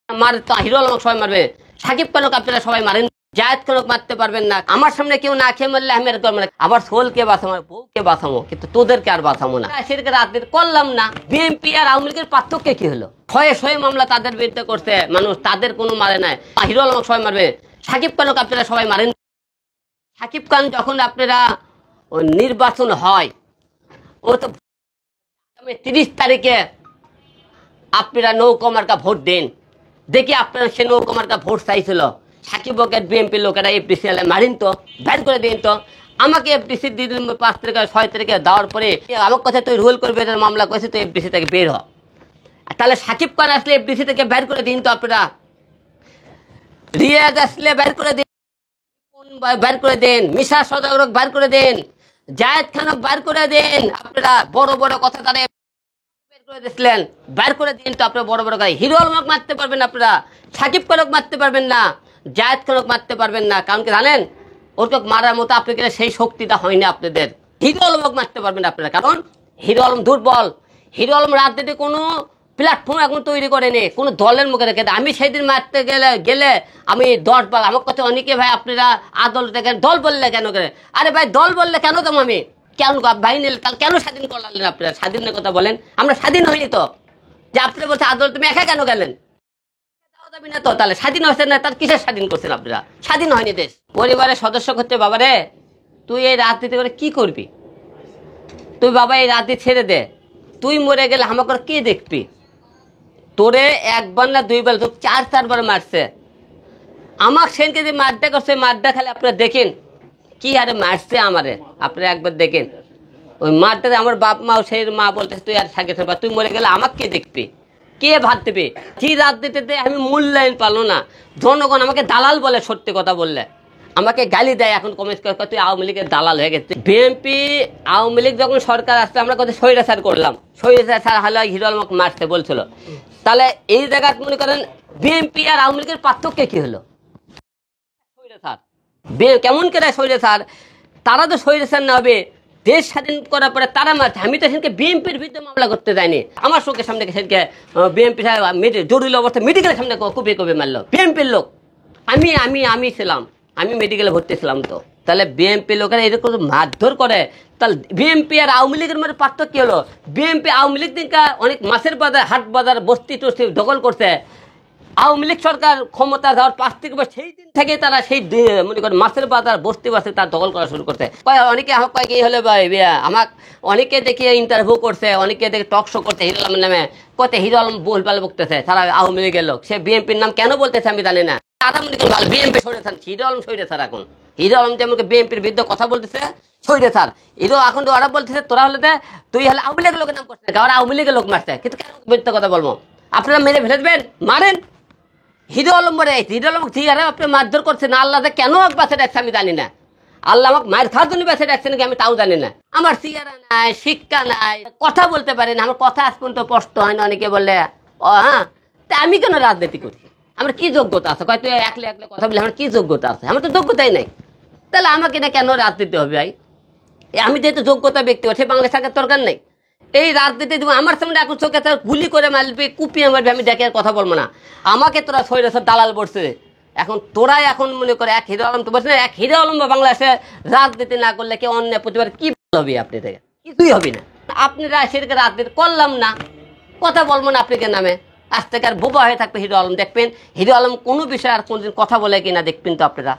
মারে তো হিরো আলম সবাই মারবে, সাকিব খানকে আপনারা সবাই মারেন, জায়েদ খানকে মারতে পারবেন না। আমার সামনে কেউ না খেয়ে মারলে আমি এরকম মানে আবার সোলকে বাঁচাবো, বউকে বাঁচাবো, কিন্তু তোদেরকে আর বাঁচাবো না। সেটাকে রাজনীতি করলাম না। বিএনপি আর আওয়ামী লীগের পার্থক্য কি হলো? শয়ে শয়ে মামলা তাদের বিরুদ্ধে করছে মানুষ, তাদের কোনো মারে নাই। হিরো আলম সবাই মারবে, সাকিব খানকে আপনারা সবাই মারেন। সাকিব খান যখন আপনারা নির্বাচন হয়, ও তো 30 তারিখে আপনারা নৌকা মার্কা ভোট দেন, দেখি আপনারা সে নৌকা মার্কা ভোট চাইছিল। সাকিবকে বিএনপির লোকেরা এফডিসি মারিন তো, বের করে দিন তো। আমাকে এফডিসি দিয়ে দিন 5 তারিখে 6 তারিখে দেওয়ার পরে আমার কথা তুই রুল করবে, মামলা করেছে, তো এফডিসি থেকে বের হ। তাহলে সাকিব খান আসলে এফডিসি থেকে বের করে দিন তো আপনারা, রিয়াজ আসলে বের করে দিন, বের করে দেন, মিশা সদাগরক বের করে দেন, জায়েদ খানক বের করে দেন। আপনারা বড় বড় কথা তারা বের করে দিচ্ছিলেন, বের করে দিন তো। আপনারা বড় বড় গায়ে হিরো আলমক মারতে পারবেন আপনারা, সাকিব খানক মারতে পারবেন না, জায়েদ খানক মারতে পারবেন না। কারণ কি জানেন, ওরকে মারার মতো আপনাদের সেই শক্তিটা হয়নি আপনাদের। হিরো আলমক মারতে পারবেন আপনারা, কারণ হিরো আলম দুর্বল। হিরো আলম রাজনীতি কোনো প্ল্যাটফর্ম এখন তৈরি করেনি, কোনো দলের মুখে রেখে। আমি সেই দিন মারতে গেলে আমি 10 বার আমার কথা অনেকে ভাই আপনারা আদল দেখেন, দল বললে কেন করে? আরে ভাই দল বললে কেন তো আমি কেন বাহিনী কেন স্বাধীন করলেন আপনারা? স্বাধীনের কথা বলেন, আমরা স্বাধীন হইনি তো। যে আপনারা বলছে আদল তুমি একা কেন গেলেন? না তো, তাহলে স্বাধীন হয়েছে না, তার কিসের স্বাধীন করছেন আপনারা? স্বাধীন হয়নি দেশ। পরিবারের সদস্য করতে বাবারে তুই এই রাজনীতি করে কি করবি? তুই বাবা এই রাজনীতি ছেড়ে দে, তুই মরে গেলে আমাকে কে দেখবি? তোরে একবার না 2 বার, 4 বার মারছে আমাকে। সেনকে যে মারটা করছে, মারটা খালি আপনারা দেখেন কি আরে মারছে আমারে, আপনারা একবার দেখেন ওই মারটাতে। আমার বাপ মাও সেই মা বলতেছে তুই আর সাকিব খান, তুই মরে গেলে আমাকে কে দেখবি, কে ভাত দেবে? কি রাজনীতিতে আমি মূল্যায়ন পালো না। জনগণ আমাকে দালাল বলে, সত্যি কথা বললে আমাকে গালি দেয় এখন কমেন্ট করে, তুই আওয়ামী লীগের দালাল হয়ে গেছে। বিএনপি আওয়ামী লীগ যখন সরকার আসছে আমরা কত স্বৈরাচার করলাম, স্বৈরাচার হলো হিরো আলমকে মারতে বলছিল। তাহলে এই জায়গা মনে করেন বিএনপি আর আওয়ামী লীগের পার্থক্য কি হলো? স্বৈরাচার কেমন করে স্বৈরাচার? তারা তো স্বৈরাচার না হবে, দেশ স্বাধীন করার পরে তারা মারছে। আমি তো সেদিনকে বিএনপির বিরুদ্ধে মামলা করতে যাইনি, আমার চোখের সামনে সেদিনকে বিএনপি সাহেব জরুরি অবস্থা মেডিকেলের সামনে কবে কবে মারলো বিএনপির লোক। আমি ছিলাম, আমি মেডিকেলে ভর্তি ছিলাম তো। তাহলে বিএনপি লোকেরা এরকম মারধর করে, তাহলে বিএনপি আর আওয়ামী লীগের মধ্যে পার্থক্য কি হলো? বিএনপি আওয়ামী লীগ দিনকা অনেক মাছের বাজার, হাট বাজার, বস্তি টস্তি দখল করছে। আওয়ামী লীগ সরকার ক্ষমতা যাওয়ার 5 থেকে সেই দিন থেকে তারা সেই মনে করেন মাছের বাজার, বস্তি বাসে তার দখল করা শুরু করছে। অনেকে আমাকে কয় কি হলে আমাকে অনেকে দেখে ইন্টারভিউ করছে, অনেকে দেখে টক শো করছে হিরো আলমের নামে, কত হিরো আলম বলবাল বকতেছে তারা আওয়ামী লীগের লোক। সে বিএনপির নাম কেন বলতেছে আমি জানি না। তারা মনে করেন বিএনপি সরেছেন, হিরো আলম সরেছে এখন। হিরো আলম যেমন বিএনপির বিরুদ্ধে কথা বলতেছে সইরে স্যার, হিরো এখন তো ওরা বলতেছে তোরা হলে তুই হলে আওয়ামী লীগের লোকের নাম করছে, ওরা আওয়ামী লীগের লোক মারছে। কিন্তু কেন মিথ্যা কথা বলবো? আপনারা মেরে ফেলে দেবেন, মারেন। হিরো আলম বলে হিরো আলম ঠিক আছে আপনি মারধর করছেন, আল্লাহ কেন বাসে ডাকছে আমি জানি না। আল্লাহ আমাকে মায়ের খাওয়ার জন্য বাসে ডাকছে নাকি আমি তাও জানি না। আমার চেহারা নাই, শিক্ষা নাই, কথা বলতে পারি না, আমার কথা আজ পর্যন্ত স্পষ্ট হয় না। অনেকে বলে ও হ্যাঁ, তা আমি কেন রাজনীতি করি? আমার কি যোগ্যতা আছে? কয় তুই একলে একলে কথা বলে আমার কি যোগ্যতা আছে? আমার তো যোগ্যতাই নাই। তাহলে আমাকে না কেন রাজনীতি হবে ভাই? আমি যেহেতু যোগ্যতা ব্যক্তি, সে বাংলা সরকার দরকার নেই। এই রাজনীতি আমার সামনে এখন চোখে গুলি করে মারবে, কুপিয়ে মারবে, আমি দেখে আর কথা বলবো না। আমাকে তোরা সৈরাচার দালাল বলছে। এখন তোরাই এখন মনে করে এক হিরো আলম তো বলছে না, এক হিরো আলম বা বাংলাদেশে রাজনীতি না করলে কেউ অন্য প্রতিবার কি হবে? আপনি থেকে কিছুই হবে না। আপনারা সেটাকে রাজনীতি করলাম না, কথা বলবো না আপনাকে নামে। আজ থেকে আর বোবা হয়ে থাকবে হিরো আলম, দেখবেন হিরো আলম কোনো বিষয়ে আর কোনদিন কথা বলে কিনা দেখবেন তো আপনারা।